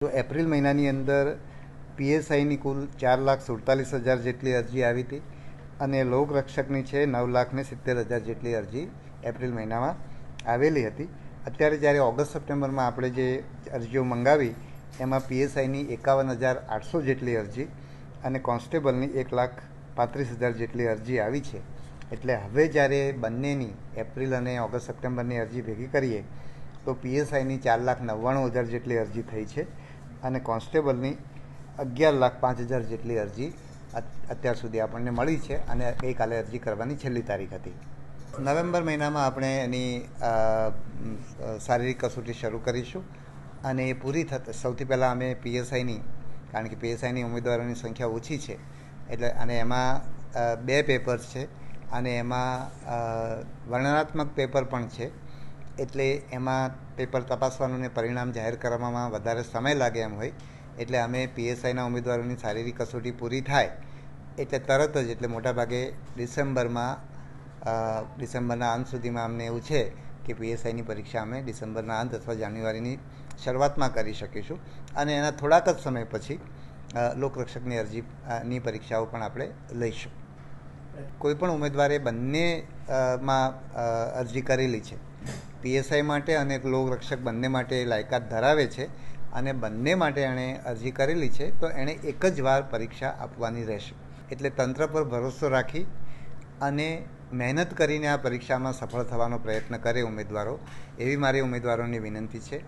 તો એપ્રિલ મહિનાની અંદર પીએસઆઈની કુલ 4,47,000 જેટલી અરજી આવી હતી અને લોકરક્ષકની છે 9,70,000 જેટલી અરજી એપ્રિલ મહિનામાં આવેલી હતી. અત્યારે જ્યારે ઓગસ્ટ સપ્ટેમ્બરમાં આપણે જે અરજીઓ મંગાવી એમાં પીએસઆઈની 51,800 જેટલી અરજી અને કોન્સ્ટેબલની 1,35,000 જેટલી અરજી આવી છે. એટલે હવે જ્યારે બંનેની એપ્રિલ અને ઓગસ્ટ સપ્ટેમ્બરની અરજી ભેગી કરીએ તો પીએસઆઈની 4,99,000 જેટલી અરજી થઈ છે અને કોન્સ્ટેબલની 11,05,000 જેટલી અરજી અત્યાર સુધી આપણને મળી છે અને ગઈકાલે અરજી કરવાની છેલ્લી તારીખ હતી. નવેમ્બર મહિનામાં આપણે એની શારીરિક કસોટી શરૂ કરીશું અને એ પૂરી થતાં સૌથી પહેલાં અમે પીએસઆઈની, કારણ કે પીએસઆઈની ઉમેદવારોની સંખ્યા ઓછી છે એટલે અને એમાં 2 પેપર્સ છે અને એમાં વર્ણનાત્મક પેપર પણ છે એટલે એમાં પેપર તપાસવાનું ને પરિણામ જાહેર કરવામાં વધારે સમય લાગે એમ હોય એટલે અમે પીએસઆઈના ઉમેદવારોની શારીરિક કસોટી પૂરી થાય એટલે તરત જ એટલે મોટાભાગે ડિસેમ્બરના અંત સુધીમાં અમને એવું છે કે પીએસઆઈની પરીક્ષા અમે ડિસેમ્બરના અંત અથવા જાન્યુઆરીની શરૂઆતમાં કરી શકીશું અને એના થોડાક જ સમય પછી લોકરક્ષકની અરજીની પરીક્ષાઓ પણ આપણે લઈશું. કોઈપણ ઉમેદવારે બંનેમાં અરજી કરેલી છે. પીએસઆઈ માટે અને લોકરક્ષક બંને માટે લાયકાત ધરાવે છે અને બંને માટે એણે અરજી કરેલી છે તો એણે એક જ વાર પરીક્ષા આપવાની રહેશે. એટલે તંત્ર પર ભરોસો રાખી અને મહેનત કરીને આ પરીક્ષામાં સફળ થવાનો પ્રયત્ન કરે ઉમેદવારો, એવી મારી ઉમેદવારોની વિનંતી છે.